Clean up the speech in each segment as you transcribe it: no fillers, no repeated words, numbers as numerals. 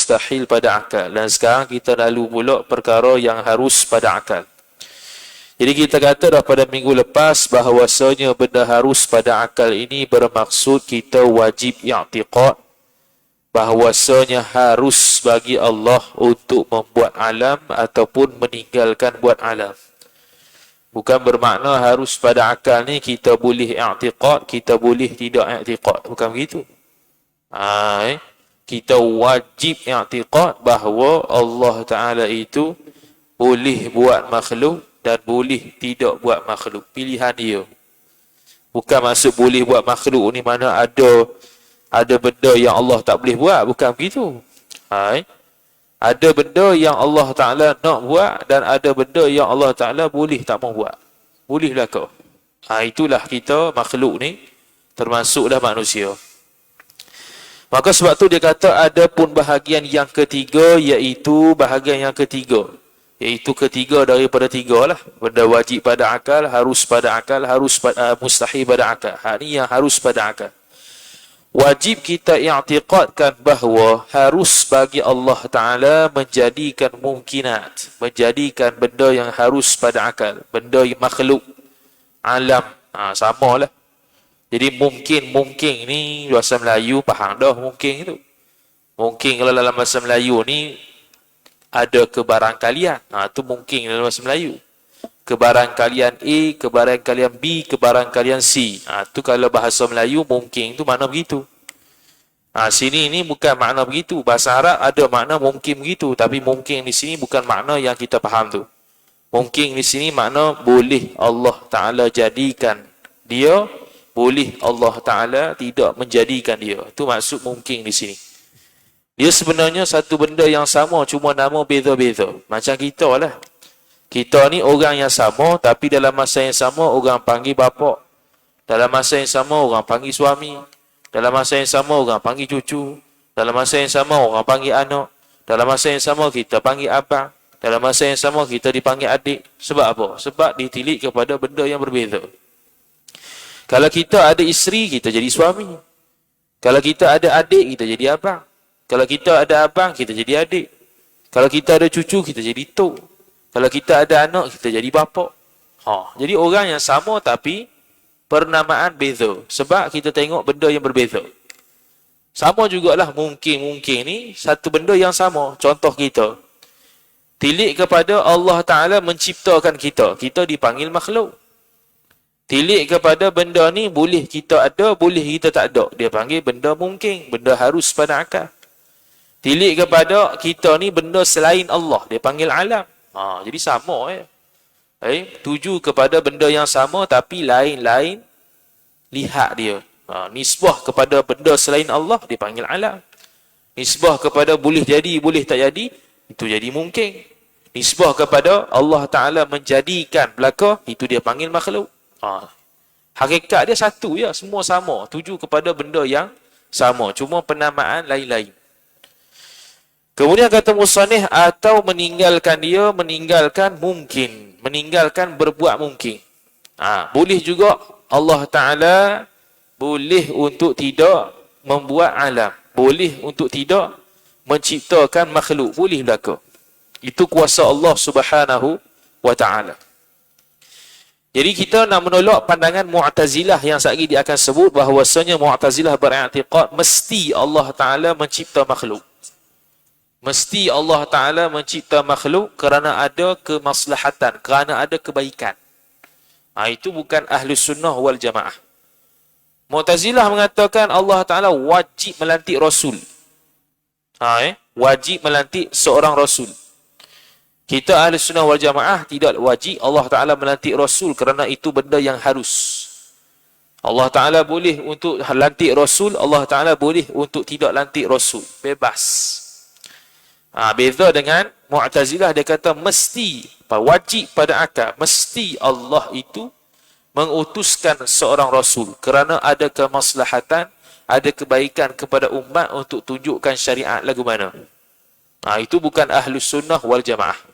mustahil pada akal. Dan sekarang kita lalu pula perkara yang harus pada akal. Jadi kita kata dah pada minggu lepas bahawasanya benda harus pada akal ini bermaksud kita wajib i'tiqad bahawasanya harus bagi Allah untuk membuat alam ataupun meninggalkan buat alam. Bukan bermakna harus pada akal ni kita boleh i'tiqad, kita boleh tidak i'tiqad. Bukan begitu. Kita wajib i'tiqad bahawa Allah Ta'ala itu boleh buat makhluk dan boleh tidak buat makhluk. Pilihan dia. Bukan maksud boleh buat makhluk ni mana ada benda yang Allah tak boleh buat. Bukan begitu. Ada benda yang Allah Ta'ala nak buat dan ada benda yang Allah Ta'ala boleh tak mau buat. Bolehlah kau. Itulah kita makhluk ni termasuklah manusia. Maka sebab tu dia kata ada pun bahagian yang ketiga iaitu bahagian yang ketiga. Iaitu ketiga daripada tiga lah. Benda wajib pada akal, harus pada akal, mustahil pada akal. Ini yang harus pada akal. Wajib kita i'tiqadkan bahawa harus bagi Allah Ta'ala menjadikan mungkinat. Menjadikan benda yang harus pada akal. Benda yang makhluk. Alam. Sama lah. Jadi mungkin ni bahasa Melayu faham dah mungkin itu. Mungkin kalau dalam bahasa Melayu ni ada kebarangkalian. Itu mungkin dalam bahasa Melayu. Kebarangkalian A, kebarangkalian B, kebarangkalian C. Itu kalau bahasa Melayu mungkin itu makna begitu. Sini ni bukan makna begitu. Bahasa Arab ada makna mungkin begitu. Tapi mungkin di sini bukan makna yang kita faham tu. Mungkin di sini makna boleh Allah Ta'ala jadikan dia, boleh Allah Ta'ala tidak menjadikan dia. Itu maksud mungkin di sini. Dia sebenarnya satu benda yang sama, cuma nama beza-beza. Macam kita lah. Kita ni orang yang sama, tapi dalam masa yang sama, orang panggil bapa. Dalam masa yang sama, orang panggil suami. Dalam masa yang sama, orang panggil cucu. Dalam masa yang sama, orang panggil anak. Dalam masa yang sama, kita panggil abang. Dalam masa yang sama, kita dipanggil adik. Sebab apa? Sebab ditilik kepada benda yang berbeza. Kalau kita ada isteri, kita jadi suami. Kalau kita ada adik, kita jadi abang. Kalau kita ada abang, kita jadi adik. Kalau kita ada cucu, kita jadi tok. Kalau kita ada anak, kita jadi bapa. Jadi orang yang sama tapi pernamaan beza. Sebab kita tengok benda yang berbeza. Sama jugalah mungkin ni satu benda yang sama. Contoh kita. Tilik kepada Allah Ta'ala menciptakan kita. Kita dipanggil makhluk. Tilik kepada benda ni boleh kita ada, boleh kita tak ada. Dia panggil benda mungkin. Benda harus pada akal. Tilik kepada kita ni benda selain Allah. Dia panggil alam. Jadi sama tuju kepada benda yang sama tapi lain-lain lihat dia. Nisbah kepada benda selain Allah dipanggil alam. Nisbah kepada boleh jadi, boleh tak jadi, itu jadi mungkin. Nisbah kepada Allah Ta'ala menjadikan belaka, itu dia panggil makhluk. Hakikat dia satu ya, semua sama. Tuju kepada benda yang sama, cuma penamaan lain-lain. Kemudian kata musannif atau meninggalkan dia, meninggalkan mungkin, meninggalkan berbuat mungkin. Boleh juga Allah Ta'ala boleh untuk tidak membuat alam. Boleh untuk tidak menciptakan makhluk. Boleh belaka. Itu kuasa Allah Subhanahu wa Ta'ala. Jadi kita nak menolak pandangan Mu'tazilah yang sekali dia akan sebut bahawasanya Mu'tazilah beriktikad mesti Allah Ta'ala mencipta makhluk. Mesti Allah Ta'ala mencipta makhluk kerana ada kemaslahatan, kerana ada kebaikan. Itu bukan Ahlus Sunnah wal Jamaah. Mu'tazilah mengatakan Allah Ta'ala wajib melantik Rasul. Wajib melantik seorang Rasul. Kita Ahlus Sunnah wal Jamaah tidak wajib Allah Ta'ala melantik Rasul kerana itu benda yang harus. Allah Ta'ala boleh untuk lantik Rasul, Allah Ta'ala boleh untuk tidak lantik Rasul. Bebas. Beza dengan Mu'tazilah, dia kata mesti, wajib pada akal, mesti Allah itu mengutuskan seorang Rasul kerana ada kemaslahatan, ada kebaikan kepada umat untuk tunjukkan syariat lagu mana. Itu bukan Ahlus Sunnah wal Jamaah.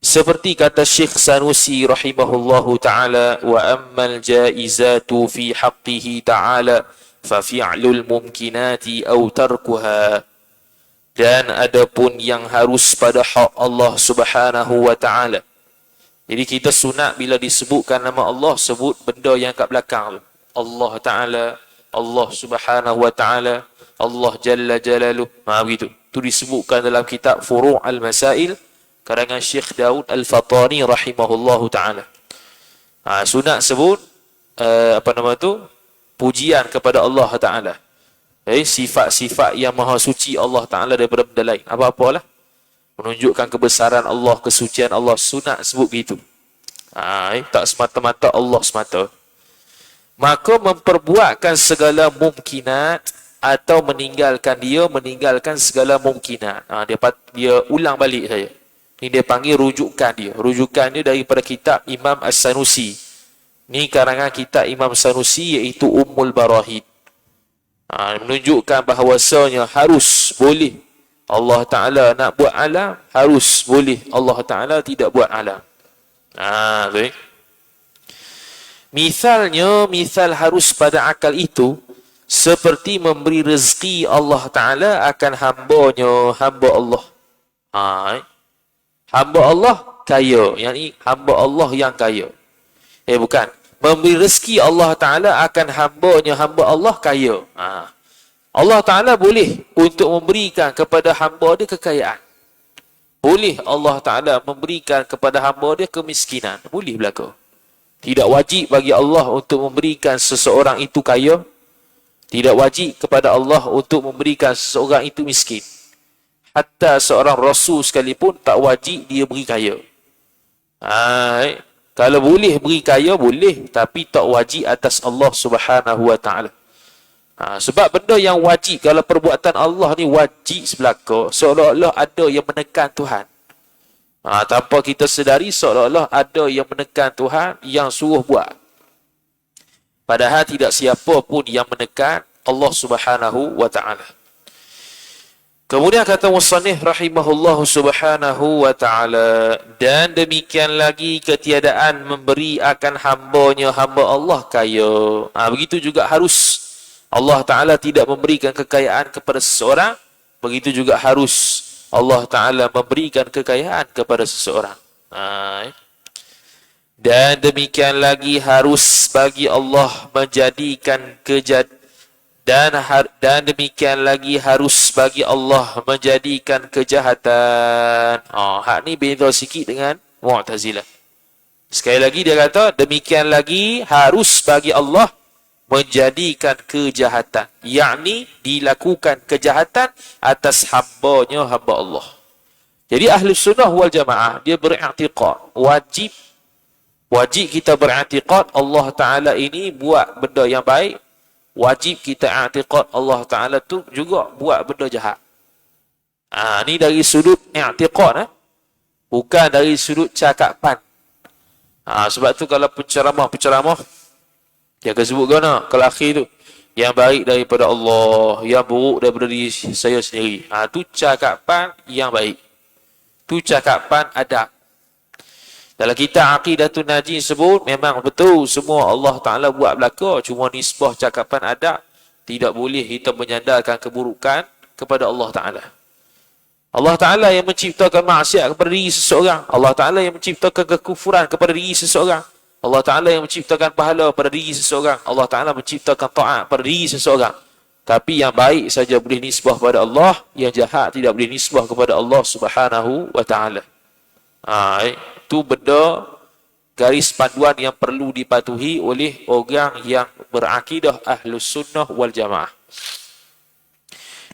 Seperti kata Syekh Sanusi rahimahullahu ta'ala, wa ammal jaizatu fi haqqihi ta'ala fa fi'lul mumkinati aw tarkuha. dan adapun yang harus pada hak Allah Subhanahu wa taala. Jadi kita sunat bila disebutkan nama Allah, sebut benda yang kat belakang tu. Allah Taala, Allah Subhanahu wa taala, Allah Jalla Jalaluh. Begitu. Itu disebutkan dalam kitab Furu' al-Masail karangan Syekh Daud Al-Fatani rahimahullahu taala. Sunat sebut pujian kepada Allah Taala. Sifat-sifat yang maha suci Allah Taala daripada benda lain. Apa-apalah menunjukkan kebesaran Allah, kesucian Allah, sunat sebut begitu. Tak semata-mata Allah semata. Maka memperbuatkan segala mungkinat atau meninggalkan segala mungkinat. Dia ulang balik saya. Ini dia panggil rujukan dia. Rujukan dia daripada kitab Imam As-Sanusi. Ni karangan kitab Imam Sanusi iaitu Ummul Barahin. Menunjukkan bahawasanya harus boleh Allah Ta'ala nak buat alam, harus boleh Allah Ta'ala tidak buat alam. Misalnya, misal harus pada akal itu seperti memberi rezeki Allah Ta'ala akan hambanya, hamba Allah. Hamba Allah kaya, yang ini hamba Allah yang kaya. Bukan. Memberi rezeki Allah Ta'ala akan hambanya, hamba Allah kaya. Allah Ta'ala boleh untuk memberikan kepada hamba dia kekayaan. Boleh Allah Ta'ala memberikan kepada hamba dia kemiskinan. Boleh berlaku. Tidak wajib bagi Allah untuk memberikan seseorang itu kaya. Tidak wajib kepada Allah untuk memberikan seseorang itu miskin. Hatta seorang Rasul sekalipun tak wajib dia beri kaya. Kalau boleh beri kaya, boleh. Tapi tak wajib atas Allah Subhanahu wa ta'ala. Sebab benda yang wajib, kalau perbuatan Allah ni wajib sebelaka, seolah-olah ada yang menekan Tuhan. Tanpa kita sedari, seolah-olah ada yang menekan Tuhan yang suruh buat. Padahal tidak siapa pun yang menekan Allah Subhanahu wa ta'ala. Kemudian kata musannif rahimahullahu subhanahu wa ta'ala, dan demikian lagi ketiadaan memberi akan hambanya, hamba Allah kaya. Begitu juga harus Allah Ta'ala tidak memberikan kekayaan kepada seseorang, begitu juga harus Allah Ta'ala memberikan kekayaan kepada seseorang. Dan demikian lagi harus bagi Allah menjadikan dan demikian lagi harus bagi Allah menjadikan kejahatan. Hak ni beza sikit dengan Mu'tazilah. Sekali lagi dia kata, demikian lagi harus bagi Allah menjadikan kejahatan, yakni dilakukan kejahatan atas hambanya, hamba Allah. Jadi ahli sunnah wal jamaah dia beriktikad wajib kita beriktikad Allah Ta'ala ini buat benda yang baik. Wajib kita i'tiqad Allah Ta'ala tu juga buat benda jahat. Ni dari sudut i'tiqad, bukan dari sudut cakapan. Sebab tu kalau penceramah dia akan sebut kena kalau akhir tu, yang baik daripada Allah, yang buruk daripada diri saya sendiri. Tu cakapan yang baik. Tu cakapan adab. Dalam kitab Aqidatun Najin sebut, memang betul semua Allah Ta'ala buat belaka, cuma nisbah cakapan adab. Tidak boleh kita menyandarkan keburukan kepada Allah Ta'ala. Allah Ta'ala yang menciptakan maksiat kepada diri seseorang. Allah Ta'ala yang menciptakan kekufuran kepada diri seseorang. Allah Ta'ala yang menciptakan pahala pada diri seseorang. Allah Ta'ala menciptakan ta'at pada diri seseorang. Tapi yang baik saja boleh nisbah kepada Allah, yang jahat tidak boleh nisbah kepada Allah Subhanahu wa Ta'ala. Itu benda garis panduan yang perlu dipatuhi oleh orang yang berakidah Ahlus Sunnah wal Jamaah.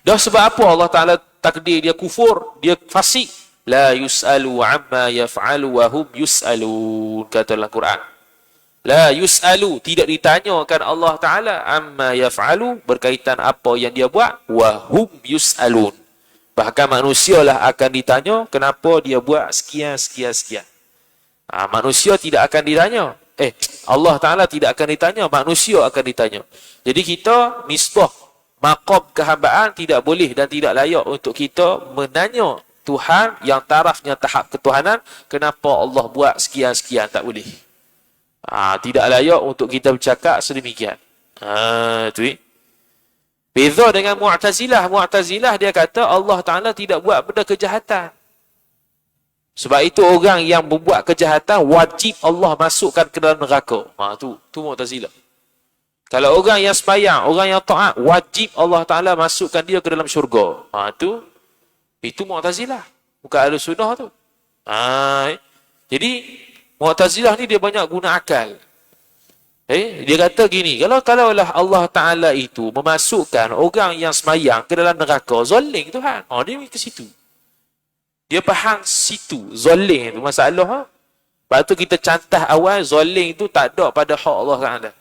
Dah sebab apa Allah Ta'ala takdir dia kufur, dia fasik? La yus'alu amma yaf'alu wa hum yus'alun, kata dalam Quran. La yus'alu, tidak ditanyakan Allah Ta'ala amma yaf'alu, berkaitan apa yang dia buat, wa hum yus'alun. Bahkan manusialah akan ditanya kenapa dia buat sekian. Manusia tidak akan ditanya. Allah Ta'ala tidak akan ditanya, manusia akan ditanya. Jadi kita nisbah maqam kehambaan tidak boleh dan tidak layak untuk kita menanya Tuhan yang tarafnya tahap ketuhanan, kenapa Allah buat sekian, tak boleh. Tidak layak untuk kita bercakap sedemikian. Beza dengan Mu'tazilah. Mu'tazilah dia kata Allah Ta'ala tidak buat benda kejahatan. Sebab itu orang yang membuat kejahatan wajib Allah masukkan ke dalam neraka. Tu Mu'tazilah. Kalau orang yang sembahyang, orang yang taat, wajib Allah Ta'ala masukkan dia ke dalam syurga. Itu Mu'tazilah. Bukan Ahlussunnah tu. Jadi, Mu'tazilah ni dia banyak guna akal. Dia kata gini, kalaulah Allah Ta'ala itu memasukkan orang yang sembahyang ke dalam neraka, zalim Tuhan. Dia ke situ. Dia faham situ, zalim itu masalah. Lepas tu kita cantah awal, zalim itu tak ada pada hak Allah Ta'ala.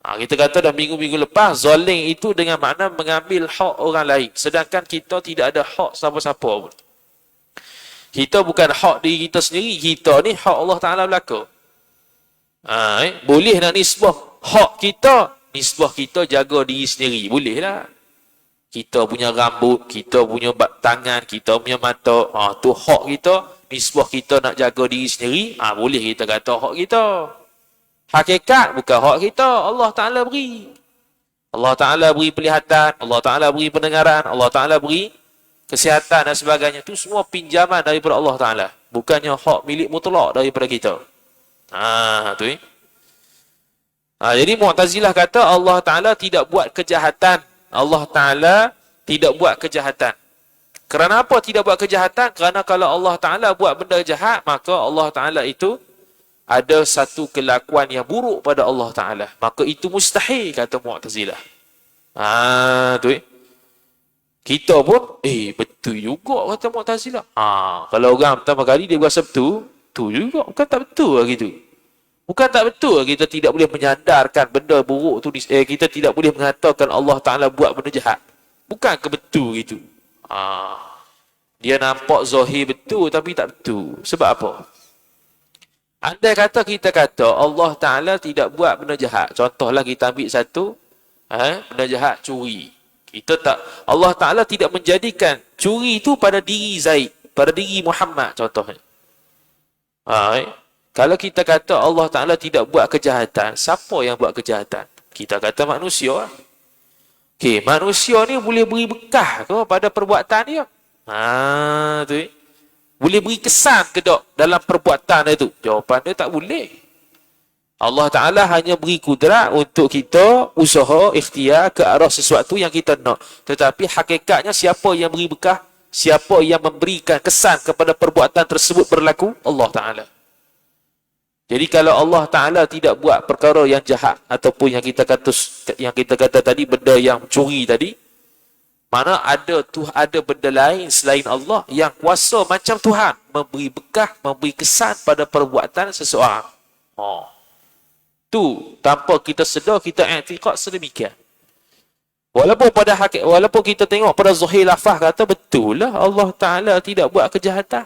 Kita kata dah minggu-minggu lepas, zalim itu dengan makna mengambil hak orang lain. Sedangkan kita tidak ada hak siapa-siapa pun. Kita bukan hak diri kita sendiri, kita ni hak Allah Ta'ala belaka. Boleh nak nisbah hak kita, nisbah kita jaga diri sendiri. Boleh lah. Kita punya rambut, kita punya tangan, kita punya mata, tu hak kita, nisbah kita nak jaga diri sendiri, boleh kita kata hak kita. Hakikat bukan hak kita, Allah Ta'ala beri. Allah Ta'ala beri penglihatan, Allah Ta'ala beri pendengaran, Allah Ta'ala beri kesihatan dan sebagainya. Itu semua pinjaman daripada Allah Ta'ala. Bukannya hak milik mutlak daripada kita. Jadi Mu'tazilah kata Allah Ta'ala tidak buat kejahatan. Allah Ta'ala tidak buat kejahatan. Kerana apa tidak buat kejahatan? Kerana kalau Allah Ta'ala buat benda jahat, maka Allah Ta'ala itu ada satu kelakuan yang buruk pada Allah Ta'ala. Maka itu mustahil, kata Mu'tazilah. Kita pun, betul juga kata Mu'tazilah. Kalau orang pertama kali dia rasa betul juga. Bukan tak betul lah gitu. Bukan tak betul lah kita tidak boleh menyandarkan benda buruk tu. Kita tidak boleh mengatakan Allah Ta'ala buat benda jahat. Bukan ke betul gitu. Dia nampak zahir betul tapi tak betul. Sebab apa? Andai kata kita kata Allah Ta'ala tidak buat benda jahat. Contohlah kita ambil satu, benda jahat curi. Allah Ta'ala tidak menjadikan curi itu pada diri Zaid, pada diri Muhammad contohnya. Kalau kita kata Allah Ta'ala tidak buat kejahatan, siapa yang buat kejahatan? Kita kata manusia. Manusia ni boleh beri bekah ke pada perbuatan dia? Boleh beri kesan ke tak dalam perbuatan itu? Jawapan dia tak boleh. Allah Ta'ala hanya beri kudrat untuk kita usaha, ikhtiar ke arah sesuatu yang kita nak. Tetapi hakikatnya siapa yang beri bekah, siapa yang memberikan kesan kepada perbuatan tersebut berlaku? Allah Ta'ala. Jadi kalau Allah Ta'ala tidak buat perkara yang jahat, ataupun yang kita kata tadi, benda yang curi tadi, mana ada benda lain selain Allah yang kuasa macam Tuhan memberi bekah, memberi kesan pada perbuatan seseorang. Tu tanpa kita sedar, kita i'tiqad sedemikian. Walaupun kita tengok pada zahir lafaz kata betul lah Allah Ta'ala tidak buat kejahatan.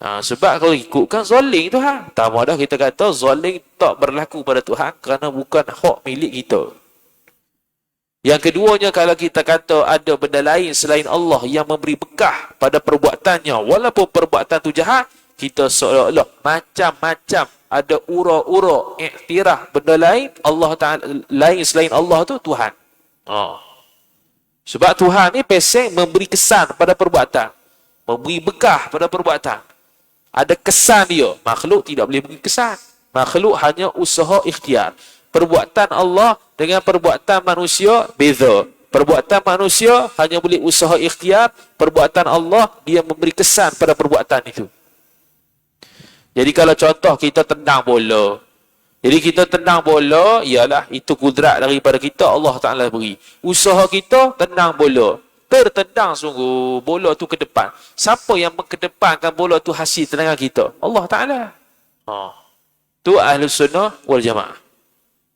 Sebab kalau ikutkan zalim Tuhan. Tambah dah kita kata zalim tak berlaku pada Tuhan kerana bukan hak milik kita. Yang keduanya, kalau kita kata ada benda lain selain Allah yang memberi bekah pada perbuatannya, walaupun perbuatan tu jahat, kita seolah-olah macam-macam ada ura-ura iktiraf benda lain, Allah Ta'ala lain selain Allah tu Tuhan. Sebab Tuhan ni peseng memberi kesan pada perbuatan, memberi bekah pada perbuatan. Ada kesan dia. Makhluk tidak boleh beri kesan. Makhluk hanya usaha ikhtiar. Perbuatan Allah dengan perbuatan manusia beza. Perbuatan manusia hanya boleh usaha ikhtiar. Perbuatan Allah, dia memberi kesan pada perbuatan itu. Jadi kalau contoh kita tendang bola. Jadi kita tendang bola, ialah itu kudrat daripada kita, Allah Ta'ala beri. Usaha kita tendang bola. Tertendang sungguh bola tu ke depan. Siapa yang mengedepankan bola tu hasil tendangan kita? Allah Ta'ala. Tu Ahlussunnah wal Jamaah.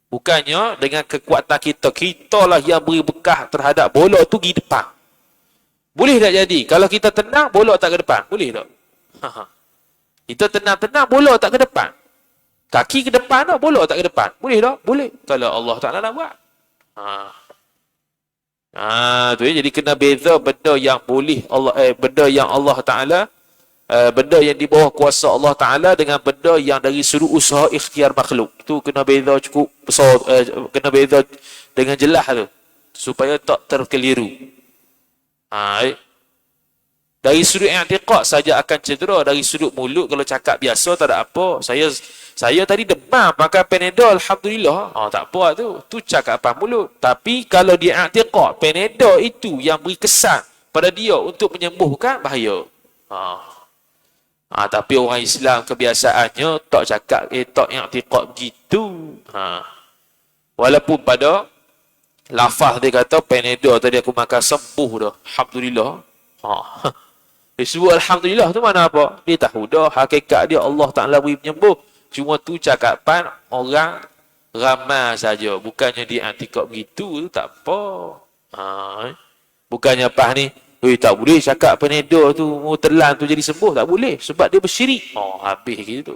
Bukannya dengan kekuatan kita lah yang beri bekah terhadap bola tu pergi depan. Boleh tak jadi? Kalau kita tendang, bola tak ke depan? Boleh tak? Kita tendang-tendang, bola tak ke depan. Kaki ke depan tak, bola tak ke depan. Boleh tak? Boleh. Kalau Allah Ta'ala nak buat. Jadi kena beza benda yang boleh benda yang Allah Ta'ala, benda yang di bawah kuasa Allah Ta'ala dengan benda yang dari sudut usaha ikhtiar makhluk. Itu kena beza cukup besar, kena beza dengan jelas tu. supaya tak terkeliru. Dari sudut i'tiqad saja akan cedera. Dari sudut mulut kalau cakap biasa tak ada apa. Saya tadi demam makan Panadol, alhamdulillah. Tak apa tu cakapan mulut. Tapi kalau dia i'tiqad Panadol itu yang beri kesan pada dia untuk menyembuhkan, bahaya. Tapi orang Islam kebiasaannya tak cakap tak i'tiqad begitu. Walaupun pada lafaz dia kata Panadol tadi aku makan sembuh dah, alhamdulillah. Dia sebut alhamdulillah tu mana apa? Dia tahu dah hakikat dia Allah Ta'ala beri penyembuh. Cuma tu cakapan orang ramai saja. Bukannya dia i'tiqad begitu tu tak apa. Bukannya apa ni? Tak boleh cakap Panadol tu telan tu jadi sembuh. Tak boleh. Sebab dia bersyirik. Habis gitu.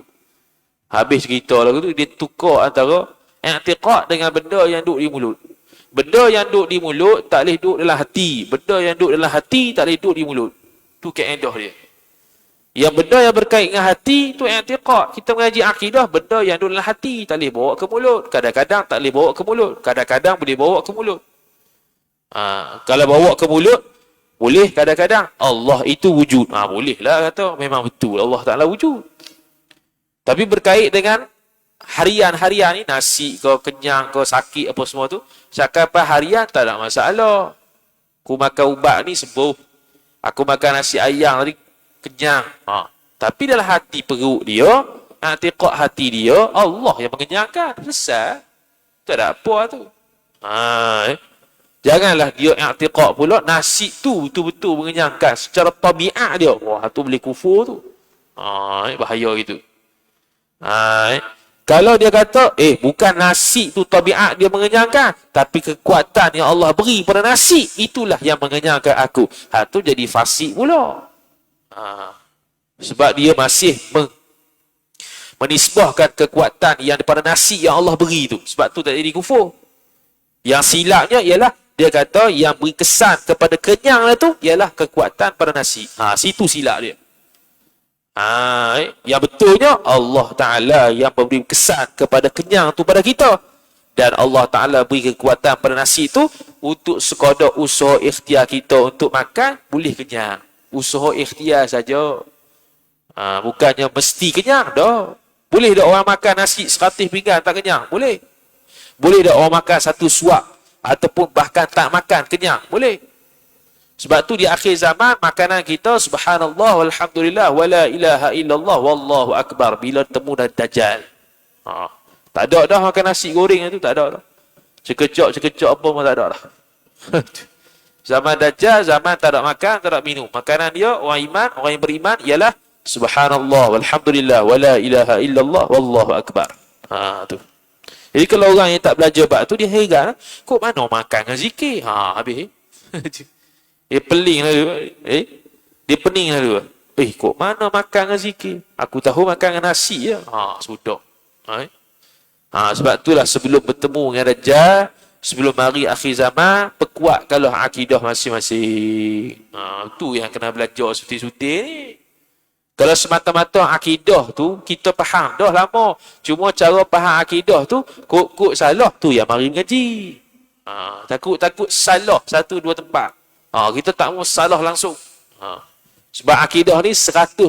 Habis cerita lagu tu. Dia tukar antara i'tiqad dengan benda yang duduk di mulut. Benda yang duduk di mulut tak boleh duduk dalam hati. Benda yang duduk dalam hati tak boleh duduk di mulut. Tu kaedah dia. Yang benda yang berkait dengan hati tu i'tiqad. Kita mengaji akidah, benda yang duduk dalam hati tak boleh bawa ke mulut. Kadang-kadang tak boleh bawa ke mulut. Kadang-kadang boleh bawa ke mulut. Kalau bawa ke mulut, boleh kadang-kadang. Allah itu wujud. Boleh lah kata. Memang betul Allah Ta'ala wujud. Tapi berkait dengan harian-harian ni, nasi ke, kenyang ke, sakit apa semua tu, cakapan harian tak ada masalah. Aku makan ubat ni sembuh. Aku makan nasi ayam tadi kenyang. Tapi dalam hati perut dia, i'tiqad hati dia, Allah yang mengenyangkan. Selesai. Tak ada apa tu. Janganlah dia i'tiqad pula nasi tu betul-betul mengenyangkan secara tabiat dia. Wah, tu boleh kufur tu. Bahaya gitu. Kalau dia kata, bukan nasi tu tabiat dia mengenyangkan, tapi kekuatan yang Allah beri pada nasi, itulah yang mengenyangkan aku. Tu jadi fasik pula. Sebab dia masih menisbahkan kekuatan yang daripada nasi yang Allah beri tu. Sebab tu tak jadi kufur. Yang silapnya ialah, dia kata yang beri kesan kepada kenyang tu, ialah kekuatan pada nasi. Situ silap dia. Yang betulnya Allah Ta'ala yang memberi kesan kepada kenyang tu pada kita. Dan Allah Ta'ala beri kekuatan pada nasi tu untuk sekadar usaha ikhtiar kita untuk makan, boleh kenyang. Usaha ikhtiar saja. Bukannya mesti kenyang dah. Boleh dah orang makan nasi 100 pinggan tak kenyang? Boleh. Boleh dah orang makan satu suap ataupun bahkan tak makan kenyang? Boleh. Sebab tu di akhir zaman makanan kita subhanallah walhamdulillah wala ilaha illallah wallahu akbar bila temu dan dajjal. Tak ada dah makan nasi goreng tu, tak ada dah. Cekecok apa pun tak ada dah. Zaman dajjal, zaman tak ada makan, tak ada minum. Makanan dia orang yang beriman ialah subhanallah walhamdulillah wala ilaha illallah wallahu akbar. Tu. Jadi kalau orang yang tak belajar bab tu dia heran, kok mana makan dengan zikir? Habis. Dia pening lah dia. Dia pening lah dia. Kok mana makan dengan zikir? Aku tahu makan dengan nasi je. Sudah. Sebab itulah sebelum bertemu dengan Dajjal, sebelum hari akhir zaman, perkuatkanlah akidah masing-masing. Tu yang kena belajar suti-suti ni. Kalau semata-mata akidah tu, kita faham dah lama. Cuma cara faham akidah tu, kok salah tu yang mari mengaji. Takut salah satu dua tempat. Kita tak mau salah langsung. Sebab akidah ni 100%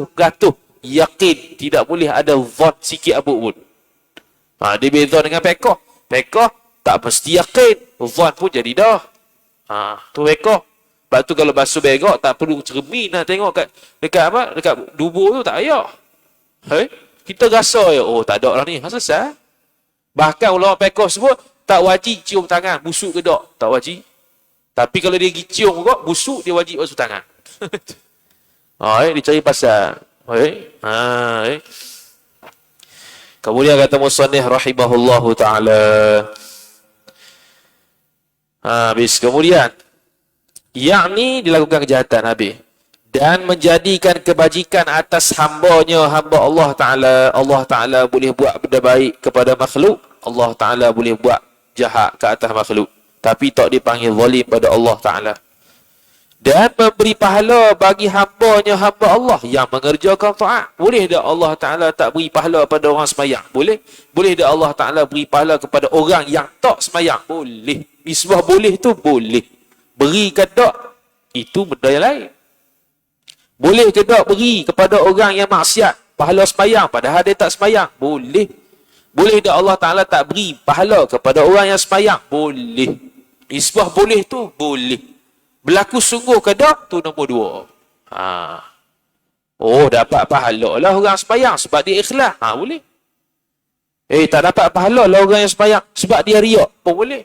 yakin. Tidak boleh ada zon sikit apa pun. Dia beza dengan pekoh. Pekoh tak mesti yakin. Zon pun jadi dah. Tu pekoh. Sebab tu kalau basuh berak tak perlu cermin nak tengok dekat dubur tu tak payah. Kita rasa ya, tak ada lah ni. Selesai. Bahkan ulama pekoh sebut tak wajib cium tangan busuk ke tak. Tak wajib. Tapi kalau dia pergi cium kok, busuk, dia wajib basuh tangan. Dia cari pasal. Kemudian kata musannif rahimahullahu ta'ala. Habis. Kemudian. Yakni dilakukan kejahatan habis. Dan menjadikan kebajikan atas hamba Allah Ta'ala. Allah Ta'ala boleh buat benda baik kepada makhluk. Allah Ta'ala boleh buat jahat ke atas makhluk. Tapi tak dipanggil zalim pada Allah Ta'ala. Dan memberi pahala bagi hamba-Nya hamba Allah yang mengerjakan taat. Boleh tak Allah Ta'ala tak beri pahala pada orang semayang? Boleh. Boleh tak Allah Ta'ala beri pahala kepada orang yang tak semayang? Boleh. Misbah boleh tu boleh. Beri ke tak? Itu benda yang lain. Boleh ke tak beri kepada orang yang maksiat pahala semayang padahal dia tak semayang? Boleh. Boleh tak Allah Ta'ala tak beri pahala kepada orang yang semayang? Boleh. Misbah boleh tu boleh. Berlaku sungguh ke tak? Tu nombor 2. Oh, dapat pahala lah orang semayang sebab dia ikhlas. Boleh. Tak dapat pahala lah orang yang semayang sebab dia riak. Pun boleh.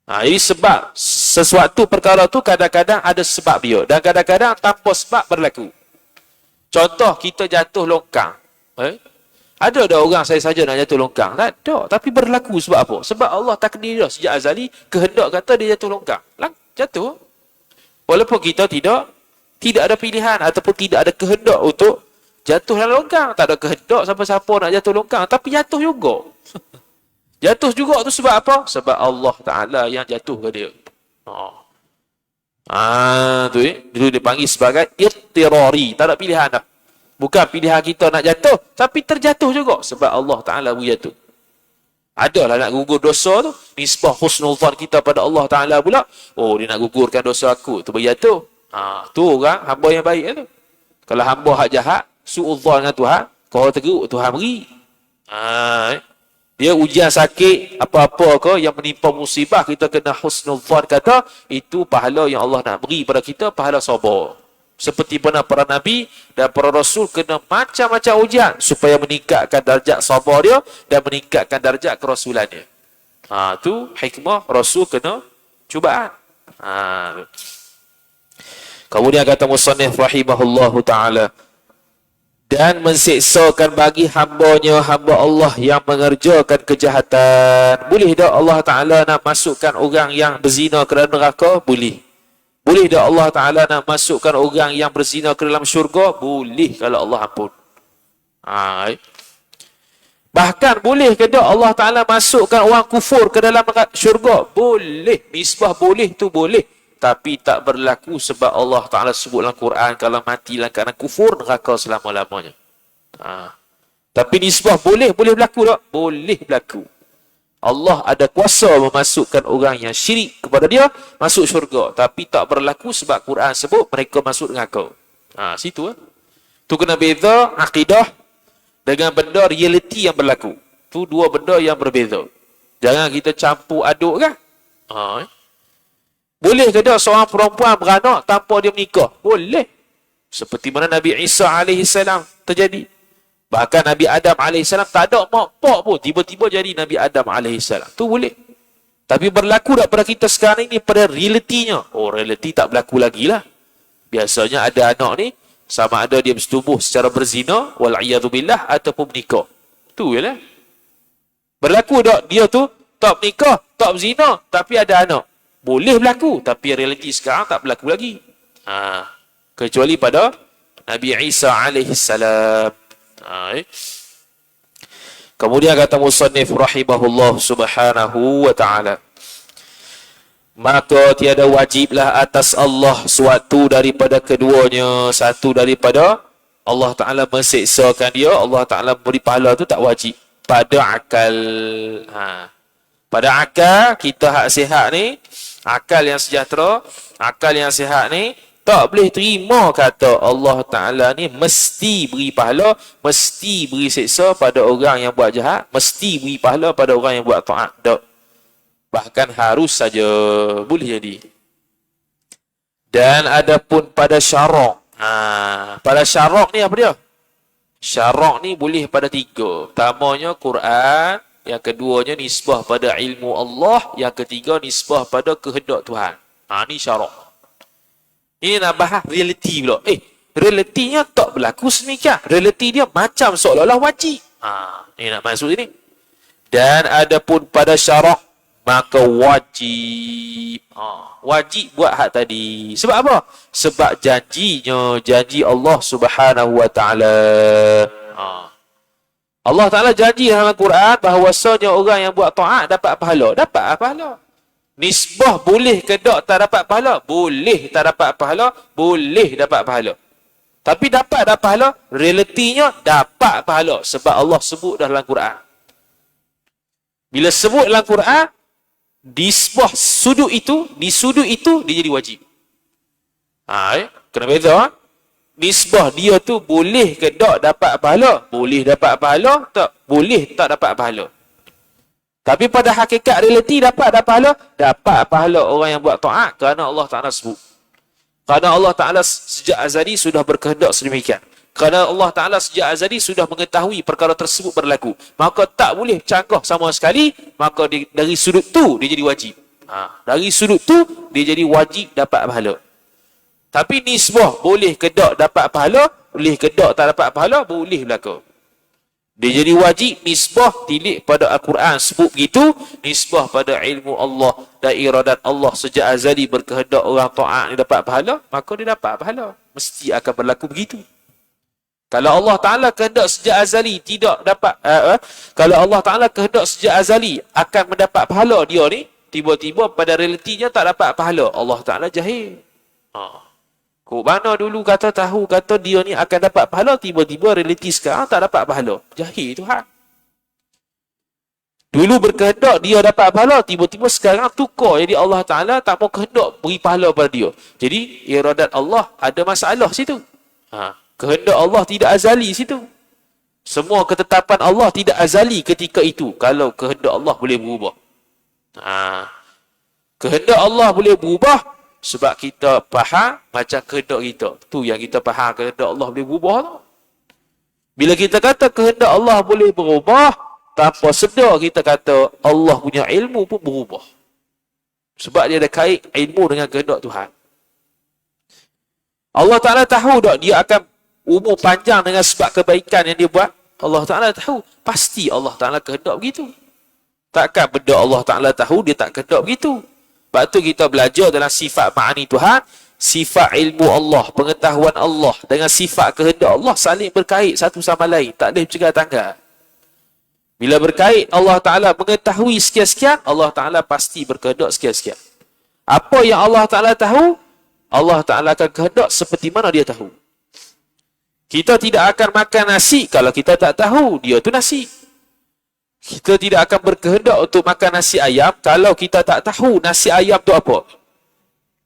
Jadi sebab sesuatu perkara tu kadang-kadang ada sebab dia. Dan kadang-kadang tanpa sebab berlaku. Contoh, kita jatuh longkang. Ada dah orang saya saja nak jatuh longkang? Tak ada. Tapi berlaku sebab apa? Sebab Allah takdir dah sejak azali, kehendak kata dia jatuh longkang. Jatuh. Walaupun kita tidak ada pilihan ataupun tidak ada kehendak untuk jatuh dalam longkang. Tak ada kehendak siapa-siapa nak jatuh longkang. Tapi jatuh juga. Jatuh juga tu sebab apa? Sebab Allah Ta'ala yang jatuh ke dia. Itu dipanggil sebagai ittirari. Tak ada pilihan dah. Bukan pilihan kita nak jatuh, tapi terjatuh juga sebab Allah Ta'ala beri jatuh. Adalah nak gugur dosa tu, nisbah husnul zan kita pada Allah Ta'ala pula. Oh, dia nak gugurkan dosa aku, tu beri jatuh. Tu orang hamba yang baik tu. Kalau hamba hak jahat, su'udzan dengan Tuhan, kalau teruk Tuhan beri. Dia ujian sakit, apa-apa ke yang menimpa musibah, kita kena husnul zan kata, itu pahala yang Allah nak beri pada kita, pahala sabar. Seperti mana para Nabi dan para Rasul kena macam-macam ujian supaya meningkatkan darjat sabar dia dan meningkatkan darjat kerasulannya. Tu hikmah Rasul kena cubaan. Kemudian kata musannif rahimahullahu ta'ala, dan menseksakan bagi hamba-Nya hamba Allah yang mengerjakan kejahatan. Boleh tak Allah Ta'ala nak masukkan orang yang berzina ke dalam neraka? Boleh. Boleh tak Allah Ta'ala nak masukkan orang yang berzina ke dalam syurga? Boleh kalau Allah ampun. Bahkan boleh ke tak Allah Ta'ala masukkan orang kufur ke dalam syurga? Boleh. Misbah boleh tu boleh. Tapi tak berlaku sebab Allah Ta'ala sebut dalam Quran, kalau mati dalam keadaan kufur, neraka selama-lamanya. Tapi nisbah boleh berlaku tak? Boleh berlaku. Allah ada kuasa memasukkan orang yang syirik kepada dia masuk syurga, tapi tak berlaku sebab Quran sebut mereka masuk neraka. Situ tu kena beza akidah dengan benda realiti yang berlaku. Tu dua benda yang berbeza. Jangan kita campur aduk kan? Boleh ke tak seorang perempuan beranak tanpa dia menikah? Boleh. Seperti mana Nabi Isa AS terjadi. Bahkan Nabi Adam AS tak ada mak pak pun. Tiba-tiba jadi Nabi Adam AS. Tu boleh. Tapi berlaku tak pada kita sekarang ini pada realitinya? Oh, realiti tak berlaku lagi lah. Biasanya ada anak ni, sama ada dia bersetubuh secara berzina, wal'iyadzubillah, ataupun menikah. Tu je lah. Berlaku tak dia tu tak menikah, tak berzina, tapi ada anak? Boleh berlaku. Tapi realiti sekarang tak berlaku lagi. Kecuali pada Nabi Isa AS. Kemudian kata musannif rahimahullah subhanahu wa ta'ala, maka tiada wajiblah atas Allah suatu daripada keduanya. Satu daripada Allah Ta'ala menseksakan dia, Allah Ta'ala beri pahala tu tak wajib. Pada akal. Pada akal kita hak sihat ni, akal yang sejahtera, akal yang sihat ni tak boleh terima kata Allah Ta'ala ni mesti beri pahala, mesti beri seksa pada orang yang buat jahat, mesti beri pahala pada orang yang buat taat. Tak. Bahkan harus saja boleh jadi. Dan adapun pada syarak. Pada syarak ni apa dia? Syarak ni boleh pada tiga. Pertamanya Quran, yang keduanya nisbah pada ilmu Allah, yang ketiga nisbah pada kehendak Tuhan. Ni syarak. Ini nak bahas realiti pula. Realitinya tak berlaku semikian. Realiti dia macam seolah-olah wajib. Ini nak masuk ini. Dan adapun pada syarak, maka wajib. Wajib buat hak tadi. Sebab apa? Sebab janjinya, janji Allah Subhanahu wa ta'ala. Allah Ta'ala janji dalam Quran bahawasanya orang yang buat taat dapat pahala. Dapat pahala. Nisbah boleh ke tak dapat pahala? Boleh tak dapat pahala, boleh dapat pahala. Tapi dapat pahala, realitinya dapat pahala. Sebab Allah sebut dalam Quran. Bila sebut dalam Quran, di sebuah sudut itu, dia jadi wajib. Kena beza. Nisbah dia tu boleh ke tak dapat pahala? Boleh dapat pahala, boleh tak dapat pahala. Tapi pada hakikat realiti dapat pahala? Dapat pahala orang yang buat taat kerana Allah Ta'ala sebut. Kerana Allah Ta'ala sejak azali sudah berkehendak sedemikian. Kerana Allah Ta'ala sejak azali sudah mengetahui perkara tersebut berlaku. Maka tak boleh canggah sama sekali, maka dari sudut tu dia jadi wajib. Dari sudut tu dia jadi wajib dapat pahala. Tapi nisbah boleh ke tak dapat pahala, boleh ke tak dapat pahala, boleh berlaku. Dia jadi wajib nisbah tilik pada Al-Quran sebut begitu, nisbah pada ilmu Allah dan iradat Allah sejak azali berkehendak orang taat ni dapat pahala, maka dia dapat pahala. Mesti akan berlaku begitu. Kalau Allah Ta'ala kehendak sejak azali tidak dapat, kalau Allah Ta'ala kehendak sejak azali akan mendapat pahala dia ni, tiba-tiba pada realitinya tak dapat pahala, Allah Ta'ala jahil. Kok mana dulu kata dia ni akan dapat pahala, tiba-tiba realiti sekarang tak dapat pahala. Jahil Tuhan. Dulu berkehendak dia dapat pahala, tiba-tiba sekarang tukar. Jadi Allah Ta'ala tak mau kehendak beri pahala pada dia. Jadi iradat Allah ada masalah situ. Kehendak Allah tidak azali situ. Semua ketetapan Allah tidak azali ketika itu. Kalau kehendak Allah boleh berubah. Kehendak Allah boleh berubah sebab kita faham macam kehendak kita. Tu yang kita faham kehendak Allah boleh berubah tu. Bila kita kata kehendak Allah boleh berubah, tanpa sedar kita kata Allah punya ilmu pun berubah. Sebab dia ada kait ilmu dengan kehendak Tuhan. Allah Ta'ala tahu tak dia akan umur panjang dengan sebab kebaikan yang dia buat? Allah Ta'ala tahu. Pasti Allah Ta'ala kehendak begitu. Takkan benda Allah Ta'ala tahu dia tak kehendak begitu. Sebab tu kita belajar dalam sifat ma'ani Tuhan, sifat ilmu Allah, pengetahuan Allah dengan sifat kehendak Allah saling berkait satu sama lain. Tak boleh bercakap tanggal. Bila berkait, Allah Ta'ala mengetahui sekian-sekian, Allah Ta'ala pasti berkehendak sekian-sekian. Apa yang Allah Ta'ala tahu, Allah Ta'ala akan kehendak seperti mana dia tahu. Kita tidak akan makan nasi kalau kita tak tahu dia tu nasi. Kita tidak akan berkehendak untuk makan nasi ayam kalau kita tak tahu nasi ayam tu apa.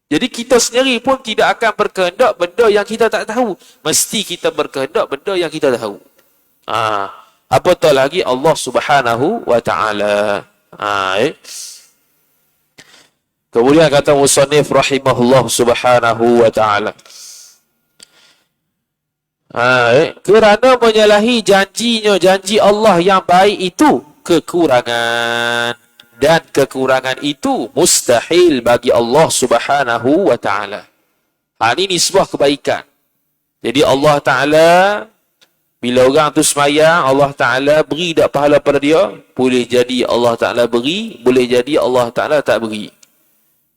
Jadi kita sendiri pun tidak akan berkehendak benda yang kita tak tahu. Mesti kita berkehendak benda yang kita tahu. Apatah lagi Allah Subhanahu wa Ta'ala. Kemudian kata musannif rahimahullah Subhanahu wa Ta'ala. Kerana menyalahi janji Allah yang baik itu kekurangan, dan kekurangan itu mustahil bagi Allah Subhanahu wa Ta'ala. Ini sebuah kebaikan. Jadi Allah Ta'ala bila orang tu semayang, Allah Ta'ala beri tak pahala pada dia? Boleh jadi Allah Ta'ala beri, boleh jadi Allah Ta'ala tak beri.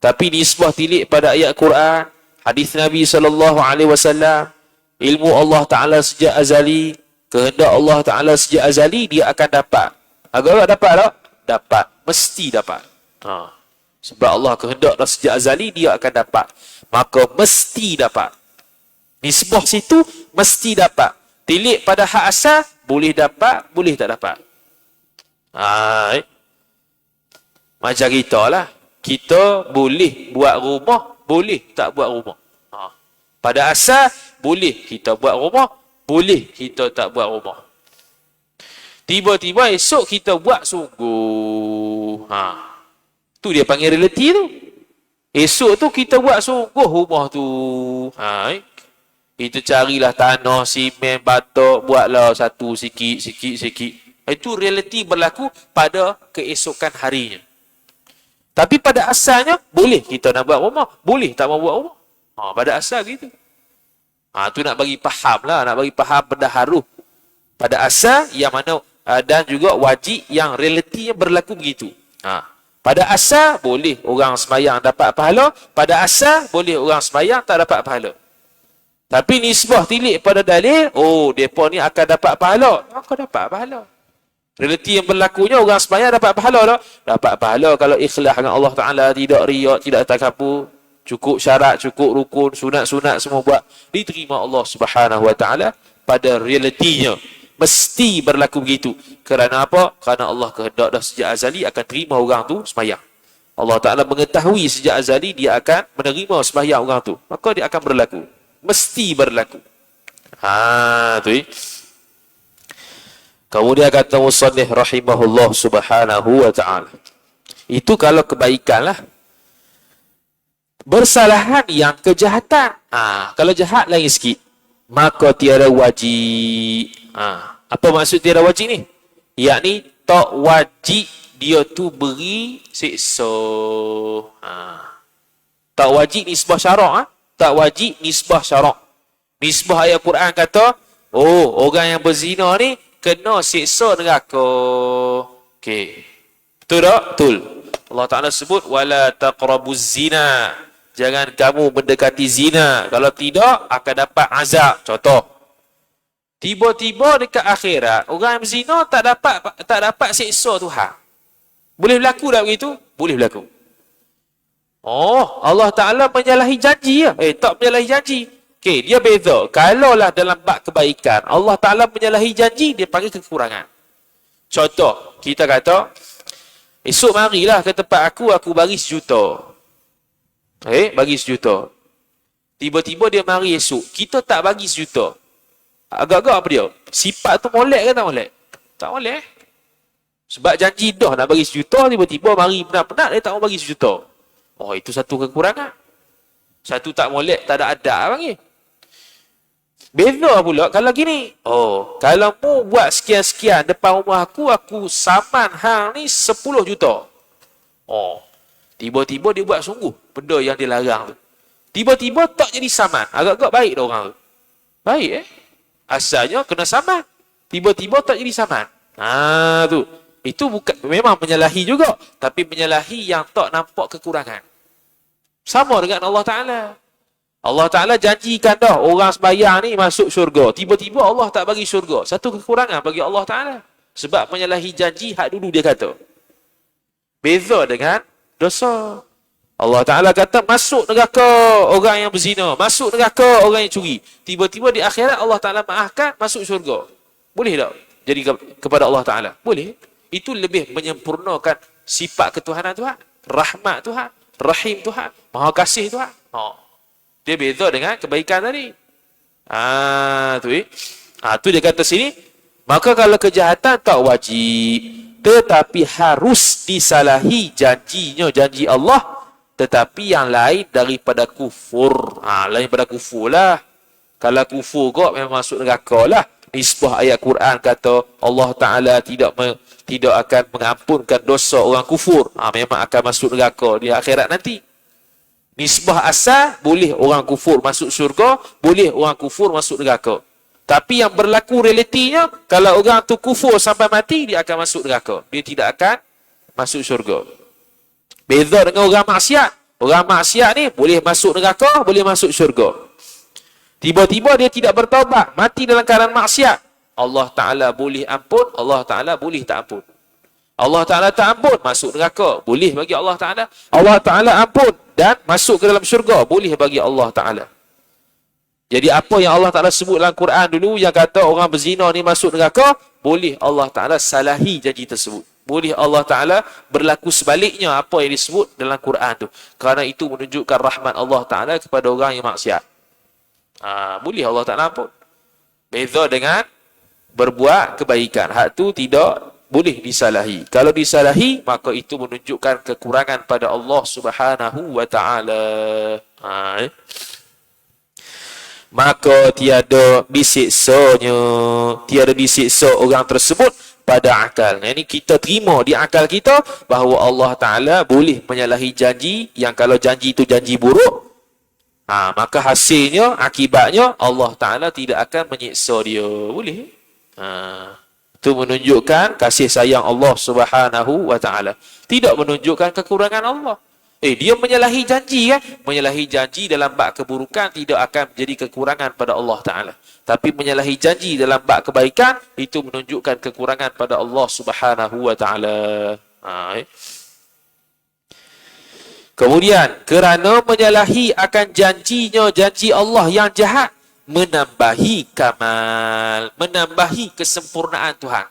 Tapi nisbah tilik pada ayat Quran, hadis Nabi SAW, ilmu Allah Ta'ala sejak azali, kehendak Allah Ta'ala sejak azali, dia akan dapat. Agak dapat tak? Dapat. Mesti dapat. Sebab Allah kehendak dah sejak azali, dia akan dapat. Maka mesti dapat. Nisbah situ, mesti dapat. Tilik pada hak asal, boleh dapat, boleh tak dapat. Macam kita lah. Kita boleh buat rumah, boleh tak buat rumah. Pada asal, boleh kita buat rumah, boleh kita tak buat rumah. Tiba-tiba esok kita buat sungguh. Tu dia panggil realiti tu. Esok tu kita buat sungguh rumah tu. Itu carilah tanah, simen, batok, buatlah satu sikit. Itu realiti berlaku pada keesokan harinya. Tapi pada asalnya, boleh kita nak buat rumah, boleh tak mau buat rumah. Pada asal gitu. Tu nak bagi faham lah, nak bagi faham benda haruh. Pada asal yang mana dan juga wajib yang realitinya berlaku begitu. Pada asal boleh orang semayang dapat pahala, pada asal boleh orang semayang tak dapat pahala. Tapi nisbah tilik pada dalil, depa ni akan dapat pahala, maka dapat pahala. Realiti yang berlakunya orang sembahyang dapat pahala tak? Dapat pahala kalau ikhlas dengan Allah Ta'ala, tidak riak, tidak takabur, cukup syarat, cukup rukun, sunat-sunat semua buat, diterima Allah Subhanahu Wa Ta'ala pada realitinya. Mesti berlaku begitu. Kerana apa? Kerana Allah kehendak dah sejak azali akan terima orang tu sembahyang. Allah Ta'ala mengetahui sejak azali dia akan menerima sembahyang orang tu. Maka dia akan berlaku. Mesti berlaku. Tu. Kemudian kata musannif rahimahullah subhanahu wa ta'ala. Itu kalau kebaikan lah. Bersalahan yang kejahatan. Kalau jahat lain sikit. Maka tiada wajib. Apa maksud tiada wajib ni? Yakni tak wajib dia tu beri siksa. Tak wajib nisbah syarak. Tak wajib nisbah syarak. Nisbah ayat Quran kata, orang yang berzina ni kena siksa neraka. Okey. Betul tak? Betul. Allah Ta'ala sebut, wala taqrabuz zina. Jangan kamu mendekati zina. Kalau tidak, akan dapat azab. Contoh. Tiba-tiba dekat akhirat, orang yang berzina tak dapat siksa Tuhan. Boleh berlaku tak begitu? Boleh berlaku. Allah Ta'ala menyalahi janji ya? Tak menyalahi janji. Okey, dia beza. Kalaulah dalam bab kebaikan, Allah Ta'ala menyalahi janji, dia panggil kekurangan. Contoh, kita kata, esok marilah ke tempat aku bagi 1 juta. Bagi 1 juta. Tiba-tiba dia mari esok, kita tak bagi 1 juta. Agak-agak apa dia? Sifat tu molek ke tak molek? Tak molek. Sebab janji dah nak bagi 1 juta, tiba-tiba mari penat-penat, dia tak mau bagi 1 juta. Itu satu kekurangan. Satu tak molek, tak ada adab panggil. Beza pula kalau gini. Kalau mu buat sekian-sekian depan rumah aku saman hang ni 10 juta. Tiba-tiba dia buat sungguh benda yang dilarang tu. Tiba-tiba tak jadi saman. Agak-agak baik dah orang tu. Baik Asalnya kena saman. Tiba-tiba tak jadi saman. Tu. Itu bukan memang menyalahi juga, tapi menyalahi yang tak nampak kekurangan. Sama dengan Allah Ta'ala. Allah Ta'ala janjikan dah orang sembahyang ni masuk syurga. Tiba-tiba Allah tak bagi syurga. Satu kekurangan bagi Allah Ta'ala. Sebab menyalahi janji hak dulu dia kata. Beza dengan dosa. Allah Ta'ala kata masuk neraka orang yang berzina. Masuk neraka orang yang curi. Tiba-tiba di akhirat Allah Ta'ala maafkan masuk syurga. Boleh tak? Jadi kepada Allah Ta'ala. Boleh. Itu lebih menyempurnakan sifat ketuhanan Tuhan. Rahmat Tuhan. Rahim Tuhan. Maha kasih Tuhan. Dia beza dengan kebaikan tadi. Tu dia kata sini. Maka kalau kejahatan tak wajib. Tetapi harus disalahi janjinya. Janji Allah. Tetapi yang lain daripada kufur. Lain daripada kufur lah. Kalau kufur kok memang masuk neraka lah. Nisbah ayat Quran kata Allah Ta'ala tidak akan mengampunkan dosa orang kufur. Memang akan masuk neraka di akhirat nanti. Nisbah asal, boleh orang kufur masuk syurga, boleh orang kufur masuk neraka. Tapi yang berlaku realitinya, kalau orang tu kufur sampai mati, dia akan masuk neraka. Dia tidak akan masuk syurga. Beza dengan orang maksiat. Orang maksiat ni boleh masuk neraka, boleh masuk syurga. Tiba-tiba dia tidak bertaubat, mati dalam keadaan maksiat. Allah Ta'ala boleh ampun, Allah Ta'ala boleh tak ampun. Allah Ta'ala tak ampun, masuk neraka. Boleh bagi Allah Ta'ala. Allah Ta'ala ampun dan masuk ke dalam syurga. Boleh bagi Allah Ta'ala. Jadi apa yang Allah Ta'ala sebut dalam Quran dulu, yang kata orang berzina ni masuk neraka, boleh Allah Ta'ala salahi janji tersebut. Boleh Allah Ta'ala berlaku sebaliknya apa yang disebut dalam Quran tu. Kerana itu menunjukkan rahmat Allah Ta'ala kepada orang yang maksiat. Boleh Allah Ta'ala ampun. Beza dengan berbuat kebaikan. Hak tu tidak boleh disalahi. Kalau disalahi, maka itu menunjukkan kekurangan pada Allah Subhanahu wa Ta'ala. Maka tiada disiksanya, tiada disiksa orang tersebut pada akal. Ini kita terima di akal kita bahawa Allah Ta'ala boleh menyalahi janji, yang kalau janji itu janji buruk, maka hasilnya, akibatnya Allah Ta'ala tidak akan menyiksa dia. Boleh. Itu menunjukkan kasih sayang Allah Subhanahu wa Ta'ala. Tidak menunjukkan kekurangan Allah. Dia menyalahi janji kan? Menyalahi janji dalam bab keburukan tidak akan menjadi kekurangan pada Allah Ta'ala. Tapi menyalahi janji dalam bab kebaikan, itu menunjukkan kekurangan pada Allah Subhanahu Wa Ta'ala. Kemudian, kerana menyalahi akan janjinya, janji Allah yang jahat, menambahi kamal, menambahi kesempurnaan Tuhan.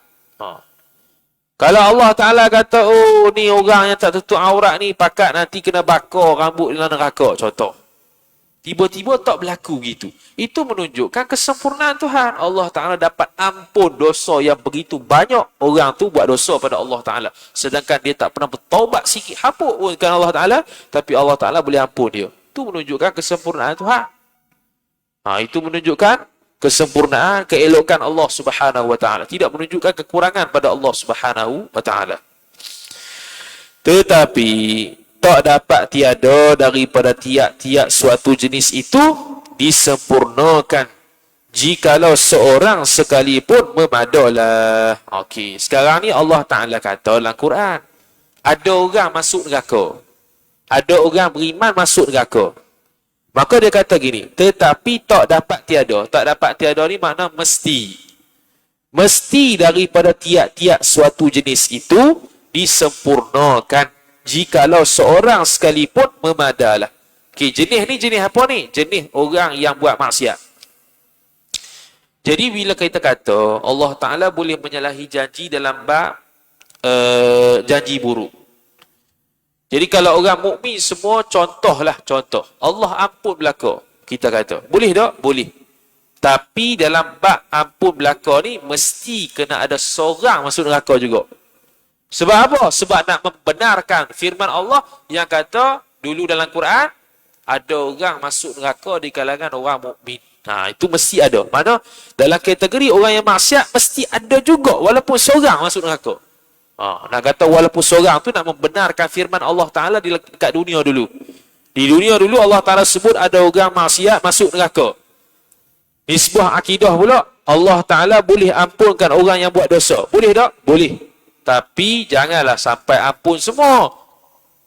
Kalau Allah Ta'ala kata, oh ni orang yang tak tutup aurat ni, pakat nanti kena bakar rambut dalam neraka, contoh. Tiba-tiba tak berlaku gitu. Itu menunjukkan kesempurnaan Tuhan. Allah Ta'ala dapat ampun dosa yang begitu banyak. Orang tu buat dosa pada Allah Ta'ala. Sedangkan dia tak pernah bertaubat sikit hapuk pun kan Allah Ta'ala. Tapi Allah Ta'ala boleh ampun dia. Itu menunjukkan kesempurnaan Tuhan. Itu menunjukkan kesempurnaan, keelokan Allah Subhanahu Wa Ta'ala. Tidak menunjukkan kekurangan pada Allah Subhanahu Wa Ta'ala. Tetapi tak dapat tiada daripada tiap-tiap suatu jenis itu disempurnakan jikalau seorang sekalipun memadalah. Okey, sekarang ni Allah Ta'ala kata dalam Quran, ada orang masuk neraka. Ada orang beriman masuk neraka. Maka dia kata gini, tetapi tak dapat tiada. Tak dapat tiada ni makna mesti. Mesti daripada tiap-tiap suatu jenis itu disempurnakan jikalau seorang sekalipun memadalah. Okey, jenis ni jenis apa ni? Jenis orang yang buat maksiat. Jadi bila kita kata Allah Ta'ala boleh menyalahi janji dalam bab janji buruk. Jadi kalau orang mukmin semua contohlah contoh. Allah ampun belaka. Kita kata, boleh tak? Boleh. Tapi dalam bab ampun belaka ni mesti kena ada seorang masuk neraka juga. Sebab apa? Sebab nak membenarkan firman Allah yang kata dulu dalam Quran, ada orang masuk neraka di kalangan orang mukmin. Itu mesti ada. Mana dalam kategori orang yang maksiat mesti ada juga walaupun seorang masuk neraka. Nak kata walaupun seorang tu nak membenarkan firman Allah Ta'ala dekat dunia dulu. Di dunia dulu Allah Ta'ala sebut ada orang maksiat masuk neraka. Di sebuah akidah pula, Allah Ta'ala boleh ampunkan orang yang buat dosa. Boleh tak? Boleh. Tapi janganlah sampai ampun semua.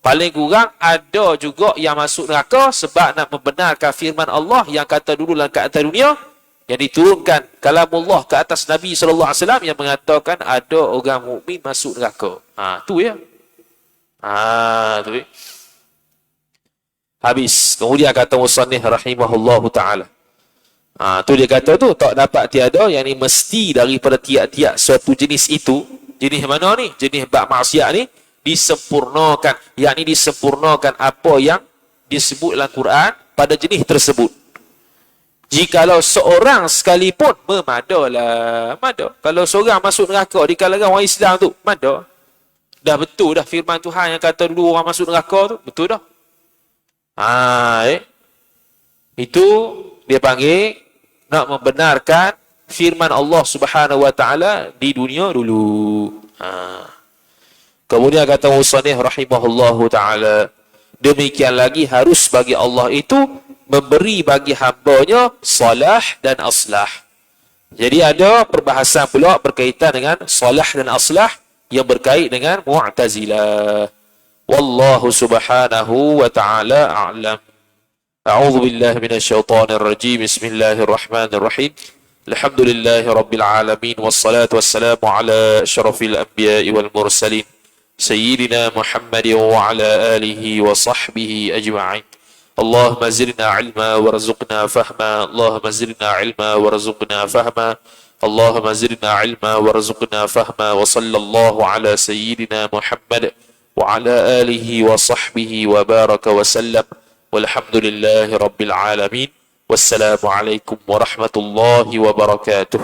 Paling kurang ada juga yang masuk neraka sebab nak membenarkan firman Allah yang kata dulu dalam keadaan dunia, yang diturunkan kalamullah ke atas Nabi SAW yang mengatakan ada orang mukmin masuk neraka. Tu ya. Tu ya. Habis. Kemudian kata musannif rahimahullahu ta'ala. Tu dia kata tu, tak dapat tiada, yang ni mesti daripada tiap-tiap suatu jenis itu. Jenis mana ni? Jenis bab maksiat ni disempurnakan. Yang ni disempurnakan apa yang disebut dalam Quran pada jenis tersebut. Jikalau seorang sekalipun memadalah. Mada. Kalau seorang masuk neraka di kalangan orang Islam tu, mada. Dah betul dah firman Tuhan yang kata dulu orang masuk neraka tu. Betul dah. Itu dia panggil nak membenarkan firman Allah Subhanahu Wa Ta'ala di dunia dulu. Kemudian kata musannif rahimahullahu ta'ala, demikian lagi harus bagi Allah itu memberi bagi hambanya salah dan aslah. Jadi ada perbahasan pula berkaitan dengan salah dan aslah yang berkait dengan Mu'tazilah. Wallahu subhanahu wa ta'ala a'lam. A'udzu billahi minasyaitonir rajim. Bismillahirrahmanirrahim. Alhamdulillahi rabbil alamin wassalatu wassalamu ala asyrafil anbiya'i wal mursalin sayyidina Muhammadin wa ala alihi wa sahbihi ajma'in. اللهم زدنا علما وارزقنا فهما اللهم زدنا علما وارزقنا فهما اللهم زدنا علما وارزقنا فهما وصلى الله على سيدنا محمد وعلى آله وصحبه وبارك وسلم والحمد لله رب العالمين والسلام عليكم ورحمة الله وبركاته.